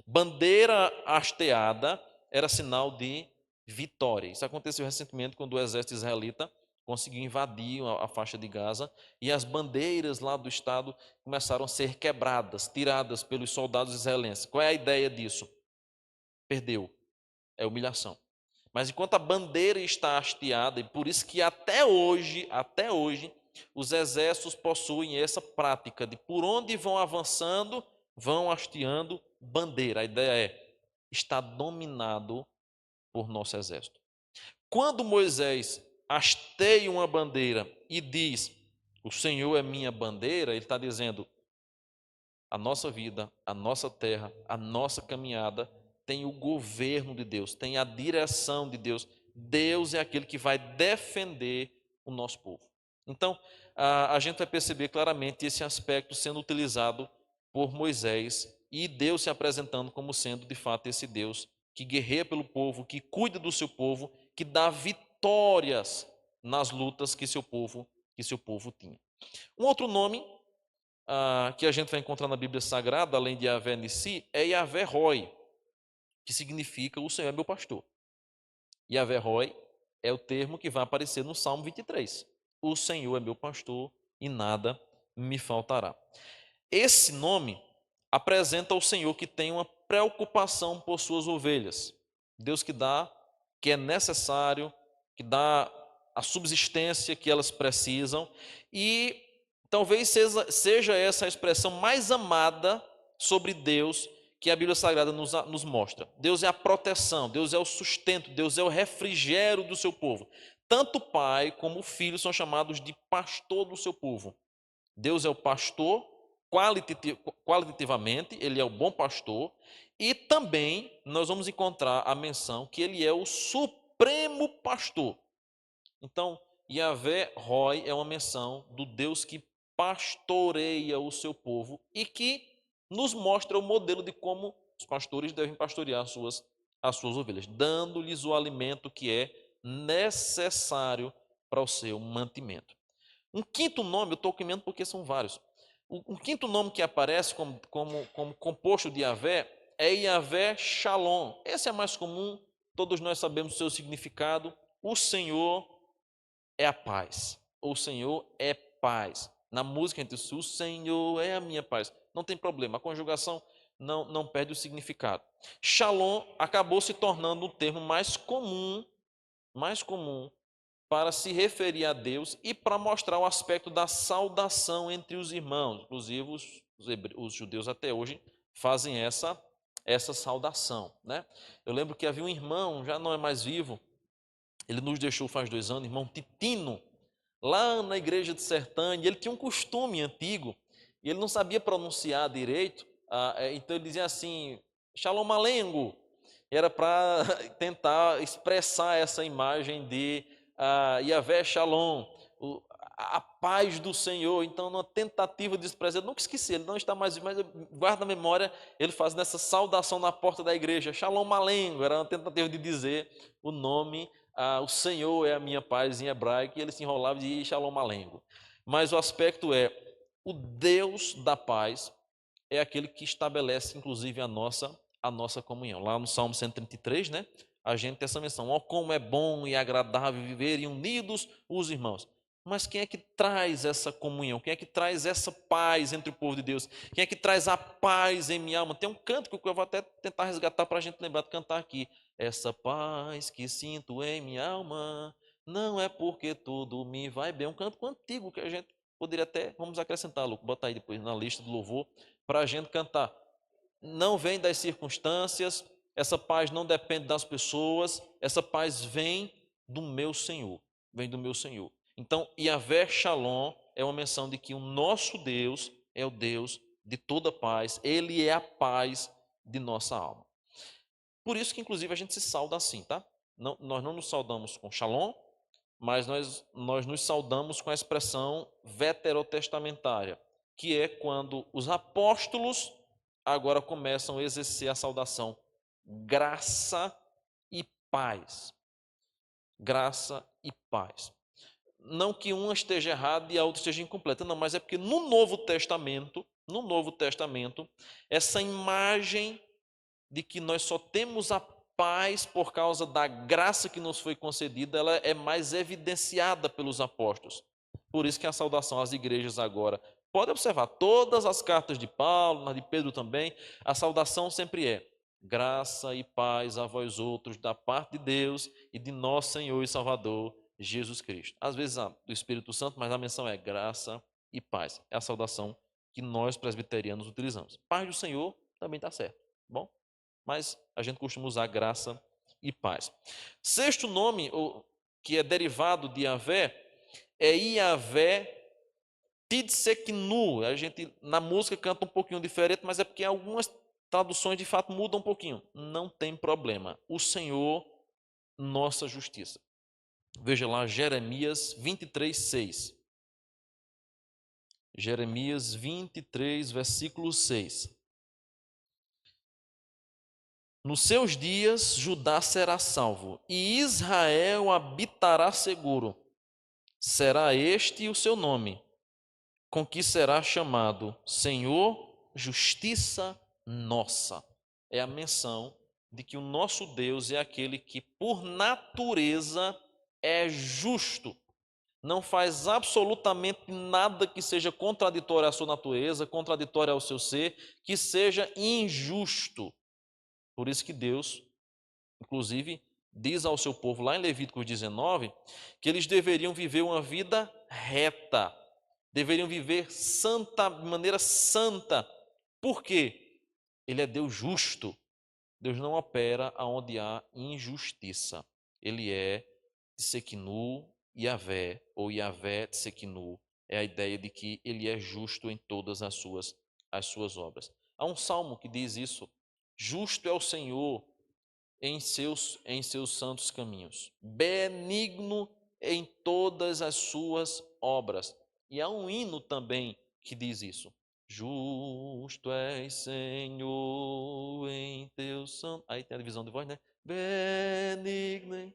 Bandeira hasteada era sinal de vitória. Isso aconteceu recentemente quando o exército israelita conseguiu invadir a faixa de Gaza e as bandeiras lá do estado começaram a ser quebradas, tiradas pelos soldados israelenses. Qual é a ideia disso? Perdeu. É humilhação. Mas enquanto a bandeira está hasteada, e por isso que até hoje, os exércitos possuem essa prática de por onde vão avançando, vão hasteando bandeira. A ideia é: está dominado por nosso exército. Quando Moisés hasteia uma bandeira e diz: o Senhor é minha bandeira, ele está dizendo: a nossa vida, a nossa terra, a nossa caminhada tem o governo de Deus, tem a direção de Deus. Deus é aquele que vai defender o nosso povo. Então, a gente vai perceber claramente esse aspecto sendo utilizado por Moisés e Deus se apresentando como sendo, de fato, esse Deus que guerreia pelo povo, que cuida do seu povo, que dá vitórias nas lutas que seu povo tinha. Um outro nome que a gente vai encontrar na Bíblia Sagrada, além de Yahvé Nissi, é Yahvé Roi, que significa o Senhor é meu pastor. Yahvé Roi é o termo que vai aparecer no Salmo 23. O Senhor é meu pastor e nada me faltará. Esse nome apresenta o Senhor que tem uma preocupação por suas ovelhas. Deus que dá, que é necessário, que dá a subsistência que elas precisam, e talvez seja essa a expressão mais amada sobre Deus que a Bíblia Sagrada nos mostra. Deus é a proteção, Deus é o sustento, Deus é o refrigério do seu povo. tanto o pai como o filho são chamados de pastor do seu povo. Deus é o pastor, qualitativamente, ele é o bom pastor, e também nós vamos encontrar a menção que ele é o supremo pastor. Então, Yahvé Roi é uma menção do Deus que pastoreia o seu povo e que nos mostra o modelo de como os pastores devem pastorear as suas ovelhas, dando-lhes o alimento que é necessário para o seu mantimento. Um quinto nome, eu estou comendo porque são vários. Um quinto nome que aparece como composto de Yahvé é Yahvé Shalom. Esse é mais comum, todos nós sabemos o seu significado. O Senhor é a paz. O Senhor é paz. Na música a gente diz, o Senhor é a minha paz. Não tem problema, a conjugação não perde o significado. Shalom acabou se tornando um termo mais comum para se referir a Deus e para mostrar o aspecto da saudação entre os irmãos. Inclusive, os judeus até hoje fazem essa saudação. Né? Eu lembro que havia um irmão, já não é mais vivo, ele nos deixou faz 2 anos, irmão Titino, lá na igreja de Sertânia. Ele tinha um costume antigo, e ele não sabia pronunciar direito, então ele dizia assim, Shalom Alengo, era para tentar expressar essa imagem de Yahvé Shalom, a paz do Senhor. Então, numa tentativa de expressar, eu nunca esqueci, ele não está mais vivo, mas guarda a memória, ele faz nessa saudação na porta da igreja, Shalom Alengo, era uma tentativa de dizer o nome, o Senhor é a minha paz em hebraico, e ele se enrolava de Shalom Alengo. Mas o aspecto é, o Deus da paz é aquele que estabelece, inclusive, a nossa comunhão. Lá no Salmo 133, né, a gente tem essa menção, ó, como é bom e agradável viverem unidos os irmãos. Mas quem é que traz essa comunhão? Quem é que traz essa paz entre o povo de Deus? Quem é que traz a paz em minha alma? Tem um canto que eu vou até tentar resgatar para a gente lembrar de cantar aqui. Essa paz que sinto em minha alma, não é porque tudo me vai bem. É um canto antigo que a gente poderia até, vamos acrescentar, Luco, botar aí depois na lista do louvor, para a gente cantar. Não vem das circunstâncias, essa paz não depende das pessoas, essa paz vem do meu Senhor, vem do meu Senhor. Então, Yahvé Shalom é uma menção de que o nosso Deus é o Deus de toda paz, ele é a paz de nossa alma. Por isso que, inclusive, a gente se sauda assim, tá? Nós não nos saudamos com Shalom, mas nós nos saudamos com a expressão veterotestamentária, que é quando os apóstolos agora começam a exercer a saudação graça e paz. Graça e paz. Não que uma esteja errada e a outra esteja incompleta, não, mas é porque no Novo Testamento, essa imagem de que nós só temos a paz por causa da graça que nos foi concedida, ela é mais evidenciada pelos apóstolos. Por isso que a saudação às igrejas agora, pode observar, todas as cartas de Paulo, na de Pedro também, a saudação sempre é graça e paz a vós outros, da parte de Deus e de nosso Senhor e Salvador, Jesus Cristo. Às vezes do Espírito Santo, mas a menção é graça e paz. É a saudação que nós presbiterianos utilizamos. Paz do Senhor também está certo, bom? Mas a gente costuma usar graça e paz. Sexto nome, que é derivado de Yahvé, é Yahvé Tidseknu. A gente na música canta um pouquinho diferente, mas é porque algumas traduções de fato mudam um pouquinho. Não tem problema. O Senhor, nossa justiça. Veja lá Jeremias 23:6. Jeremias 23, versículo 6. Nos seus dias Judá será salvo, e Israel habitará seguro. Será este o seu nome, com que será chamado Senhor, justiça nossa. É a menção de que o nosso Deus é aquele que, por natureza, é justo. Não faz absolutamente nada que seja contraditório à sua natureza, contraditório ao seu ser, que seja injusto. Por isso que Deus, inclusive, diz ao seu povo lá em Levítico 19 que eles deveriam viver uma vida reta, deveriam viver santa, de maneira santa. Por quê? Ele é Deus justo. Deus não opera onde há injustiça. Ele é Tsequinu, Yavé, ou Yavé Tsequinu, é a ideia de que ele é justo em todas as suas obras. Há um salmo que diz isso: justo é o Senhor em seus santos caminhos, benigno em todas as suas obras. E há um hino também que diz isso: justo és, Senhor, em teu santo. Aí tem a divisão de voz, né? Benigno.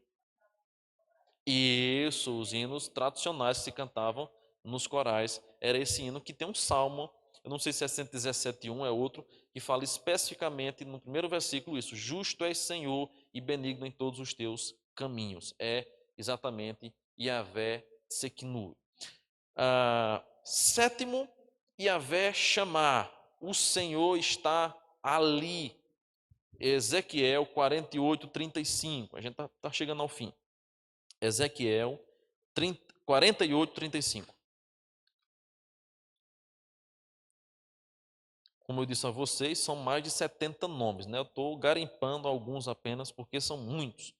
E isso, os hinos tradicionais que se cantavam nos corais, era esse hino que tem um salmo, eu não sei se é 117:1, é outro, que fala especificamente no primeiro versículo isso: justo és, Senhor, e benigno em todos os teus caminhos. É exatamente Yavé Tsequinu. Sétimo, Yavé chamar. O Senhor está ali. Ezequiel 48:35. A gente está chegando ao fim. Ezequiel 48:35. Como eu disse a vocês, são mais de 70 nomes, né? Eu estou garimpando alguns apenas porque são muitos.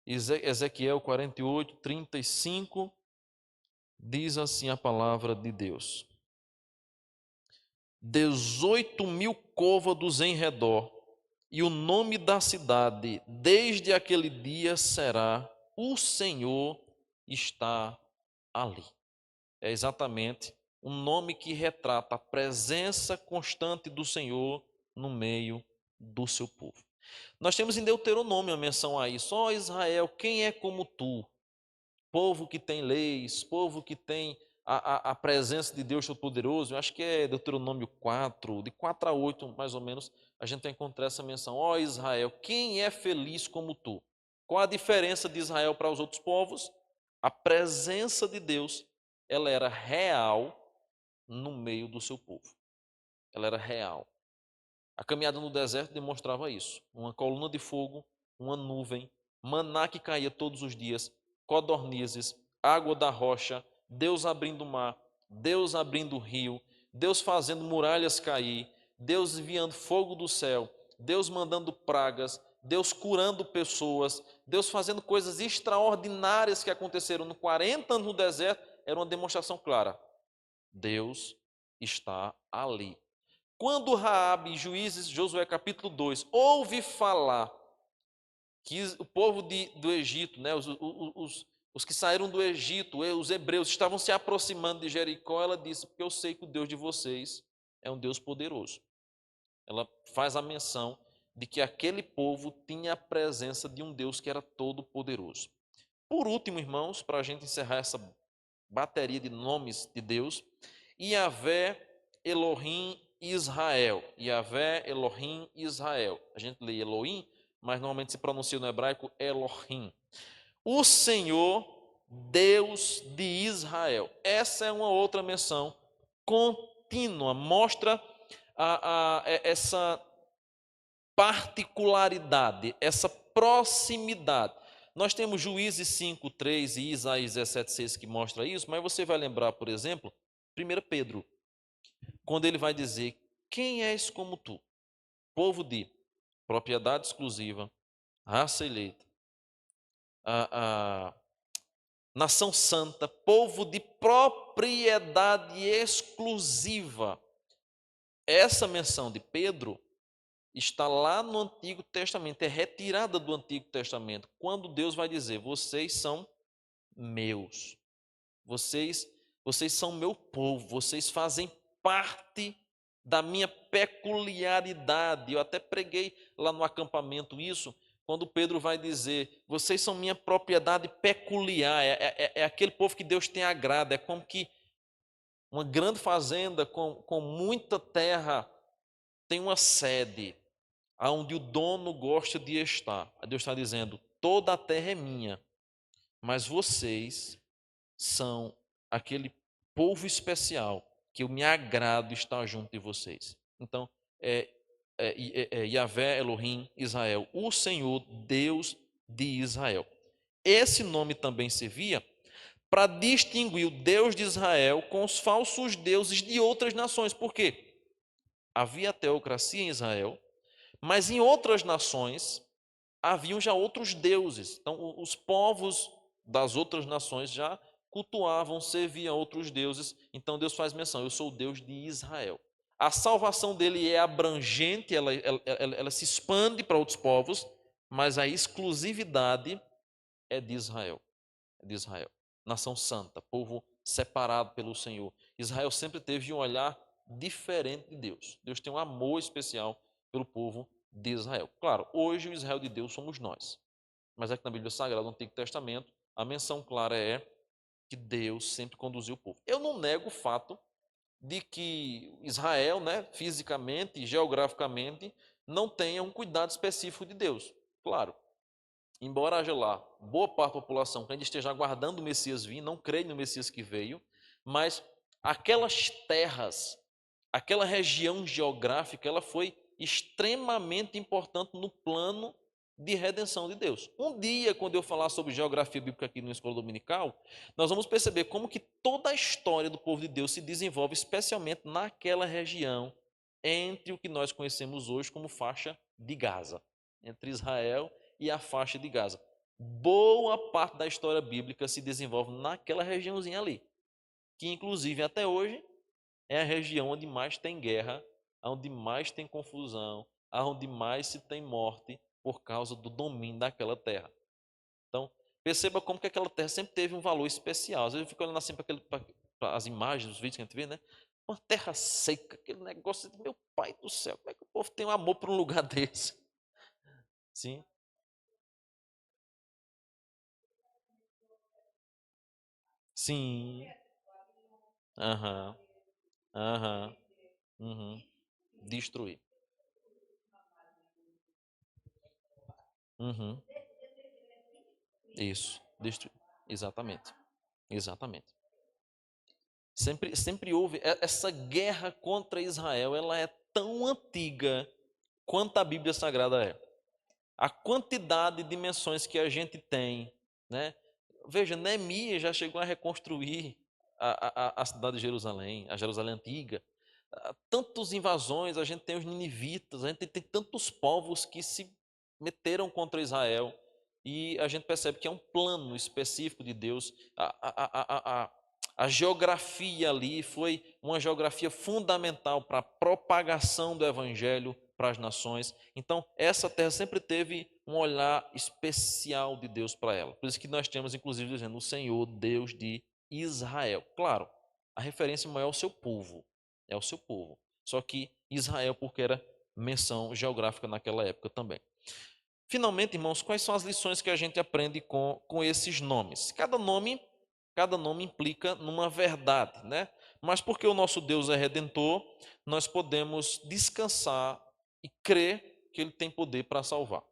Ezequiel 48:35 diz assim a palavra de Deus: 18.000 côvados em redor, e o nome da cidade desde aquele dia será: o Senhor está ali. É exatamente um nome que retrata a presença constante do Senhor no meio do seu povo. Nós temos em Deuteronômio a menção a isso: ó Israel, quem é como tu? Povo que tem leis, povo que tem a presença de Deus Todo-Poderoso. Eu acho que é Deuteronômio 4, de 4 a 8, mais ou menos, a gente vai encontrar essa menção: ó Israel, quem é feliz como tu? Qual a diferença de Israel para os outros povos? A presença de Deus, ela era real no meio do seu povo. Ela era real. A caminhada no deserto demonstrava isso: uma coluna de fogo, uma nuvem, maná que caía todos os dias, codornizes, água da rocha, Deus abrindo o mar, Deus abrindo o rio, Deus fazendo muralhas cair, Deus enviando fogo do céu, Deus mandando pragas, Deus curando pessoas, Deus fazendo coisas extraordinárias que aconteceram no 40 anos no deserto. Era uma demonstração clara: Deus está ali. Quando Raabe, em Juízes, Josué capítulo 2, ouve falar que o povo do Egito, né, os que saíram do Egito, os hebreus, estavam se aproximando de Jericó, ela disse: porque eu sei que o Deus de vocês é um Deus poderoso. Ela faz a menção de que aquele povo tinha a presença de um Deus que era todo poderoso. Por último, irmãos, para a gente encerrar essa bateria de nomes de Deus, Yavé, Elohim, Israel. Yavé, Elohim, Israel. A gente lê Elohim, mas normalmente se pronuncia no hebraico Elohim. O Senhor, Deus de Israel. Essa é uma outra menção contínua, mostra essa particularidade, essa proximidade. Nós temos Juízes 5:3 e Isaías 17:6 que mostra isso, mas você vai lembrar, por exemplo, 1 Pedro, quando ele vai dizer: quem és como tu? Povo de propriedade exclusiva, raça eleita, a nação santa, povo de propriedade exclusiva. Essa menção de Pedro está lá no Antigo Testamento, é retirada do Antigo Testamento, quando Deus vai dizer: vocês são meus, vocês são meu povo, vocês fazem parte da minha peculiaridade. Eu até preguei lá no acampamento isso, quando Pedro vai dizer: vocês são minha propriedade peculiar, é aquele povo que Deus tem agrado, é como que uma grande fazenda com muita terra tem uma sede, aonde o dono gosta de estar. Deus está dizendo: toda a terra é minha, mas vocês são aquele povo especial que eu me agrado estar junto de vocês. Então, Yavé, Elohim, Israel, o Senhor, Deus de Israel. Esse nome também servia para distinguir o Deus de Israel com os falsos deuses de outras nações. Por quê? Havia teocracia em Israel, mas em outras nações haviam já outros deuses. Então, os povos das outras nações já cultuavam, serviam a outros deuses. Então Deus faz menção: eu sou o Deus de Israel. A salvação dele é abrangente, ela se expande para outros povos, mas a exclusividade é de Israel. É de Israel. Nação santa, povo separado pelo Senhor. Israel sempre teve um olhar diferente de Deus. Deus tem um amor especial pelo povo de Israel. Claro, hoje o Israel de Deus somos nós. Mas é que na Bíblia Sagrada, no Antigo Testamento, a menção clara é que Deus sempre conduziu o povo. Eu não nego o fato de que Israel, né, fisicamente e geograficamente, não tenha um cuidado específico de Deus. Claro, embora haja lá boa parte da população que ainda esteja aguardando o Messias vir, não crê no Messias que veio, mas aquelas terras, aquela região geográfica, ela foi extremamente importante no plano de redenção de Deus. Um dia, quando eu falar sobre geografia bíblica aqui na escola dominical, nós vamos perceber como que toda a história do povo de Deus se desenvolve especialmente naquela região entre o que nós conhecemos hoje como faixa de Gaza, entre Israel e a faixa de Gaza. Boa parte da história bíblica se desenvolve naquela regiãozinha ali, que inclusive até hoje é a região onde mais tem guerra, onde mais tem confusão, onde mais se tem morte por causa do domínio daquela terra. Então, perceba como que aquela terra sempre teve um valor especial. Às vezes eu fico olhando assim para as imagens, os vídeos que a gente vê, né? Uma terra seca, aquele negócio, meu pai do céu, como é que o povo tem um amor por um lugar desse? Sim, sim, aham, aham, uhum. Destruir. Uhum. Isso, destruir. Exatamente, exatamente. Sempre houve essa guerra contra Israel, ela é tão antiga quanto a Bíblia Sagrada é. A quantidade de dimensões que a gente tem, né? Veja, Neemias já chegou a reconstruir a cidade de Jerusalém, a Jerusalém antiga. Tantas invasões, a gente tem os ninivitas, a gente tem tantos povos que se meteram contra Israel e a gente percebe que é um plano específico de Deus. A geografia ali foi uma geografia fundamental para a propagação do evangelho para as nações. Então, essa terra sempre teve um olhar especial de Deus para ela. Por isso que nós temos, inclusive, dizendo o Senhor, Deus de Israel. Claro, a referência maior é o seu povo, é o seu povo. Só que Israel, porque era menção geográfica naquela época também. Finalmente, irmãos, quais são as lições que a gente aprende com esses nomes? Cada nome implica numa verdade, né? Mas porque o nosso Deus é redentor, nós podemos descansar e crer que ele tem poder para salvar.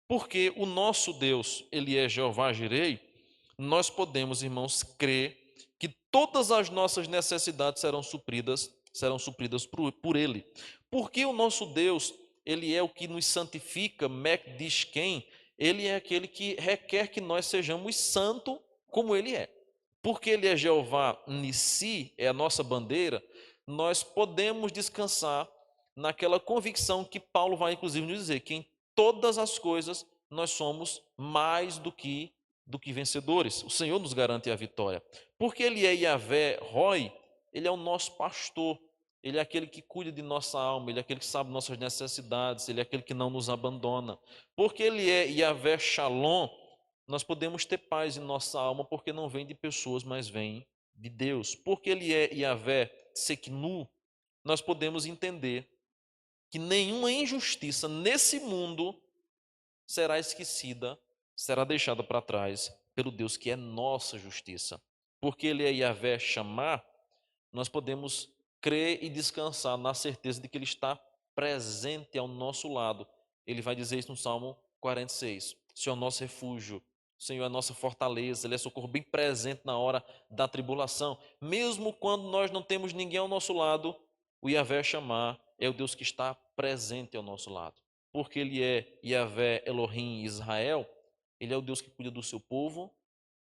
Porque o nosso Deus, ele é Jeová Jireh, nós podemos, irmãos, crer que todas as nossas necessidades serão supridas por ele. Porque o nosso Deus, ele é o que nos santifica, Mac diz quem? Ele é aquele que requer que nós sejamos santos como ele é. Porque ele é Jeová Nissi, é a nossa bandeira, nós podemos descansar naquela convicção que Paulo vai inclusive nos dizer, que em todas as coisas nós somos mais do que vencedores. O Senhor nos garante a vitória. Porque ele é Yahvé Roi, ele é o nosso pastor, ele é aquele que cuida de nossa alma, ele é aquele que sabe nossas necessidades, ele é aquele que não nos abandona. Porque ele é Yahvé Shalom, nós podemos ter paz em nossa alma, porque não vem de pessoas, mas vem de Deus. Porque ele é Yahvé Seknu, nós podemos entender que nenhuma injustiça nesse mundo será esquecida, será deixada para trás pelo Deus que é nossa justiça. Porque ele é Yahvé chamar, nós podemos crer e descansar na certeza de que ele está presente ao nosso lado. Ele vai dizer isso no Salmo 46. O Senhor é o nosso refúgio, o Senhor é a nossa fortaleza, ele é socorro bem presente na hora da tribulação. Mesmo quando nós não temos ninguém ao nosso lado, o Yahvé chamar é o Deus que está presente ao nosso lado. Porque ele é Yahvé Elohim Israel, ele é o Deus que cuida do seu povo,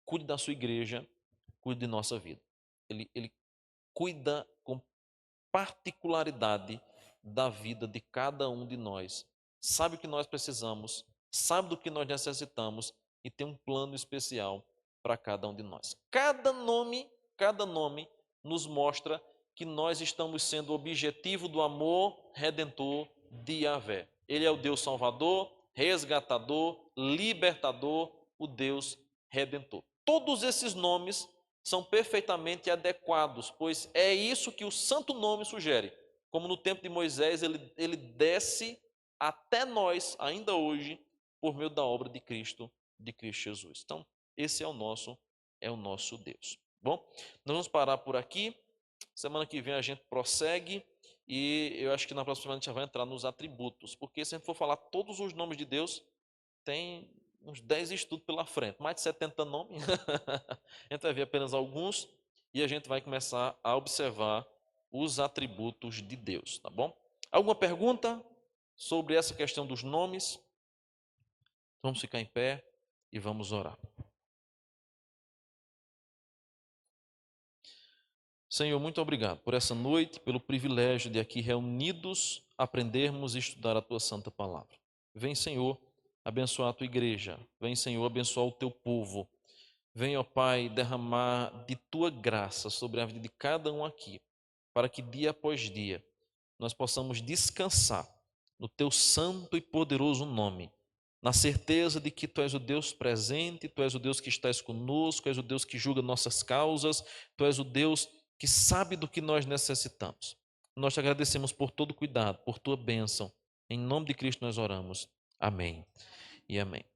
cuida da sua igreja, cuida de nossa vida. Ele cuida com particularidade da vida de cada um de nós. Sabe o que nós precisamos, sabe do que nós necessitamos e tem um plano especial para cada um de nós. Cada nome nos mostra que nós estamos sendo objetivo do amor redentor de Yahvé. Ele é o Deus salvador, resgatador, libertador, o Deus redentor. Todos esses nomes são perfeitamente adequados, pois é isso que o santo nome sugere. Como no tempo de Moisés, ele desce até nós, ainda hoje, por meio da obra de Cristo Jesus. Então, esse é o nosso Deus. Bom, nós vamos parar por aqui. Semana que vem a gente prossegue e eu acho que na próxima semana a gente já vai entrar nos atributos, porque se a gente for falar todos os nomes de Deus, tem uns 10 estudos pela frente, mais de 70 nomes. A gente vai ver apenas alguns e a gente vai começar a observar os atributos de Deus, tá bom? Alguma pergunta sobre essa questão dos nomes? Vamos ficar em pé e vamos orar. Senhor, muito obrigado por essa noite, pelo privilégio de aqui reunidos aprendermos e estudar a tua santa palavra. Vem, Senhor, abençoar a tua igreja. Vem, Senhor, abençoar o teu povo. Vem, ó Pai, derramar de tua graça sobre a vida de cada um aqui, para que dia após dia nós possamos descansar no teu santo e poderoso nome, na certeza de que tu és o Deus presente, tu és o Deus que estás conosco, és o Deus que julga nossas causas, tu és o Deus que sabe do que nós necessitamos. Nós te agradecemos por todo o cuidado, por tua bênção. Em nome de Cristo nós oramos. Amém e amém.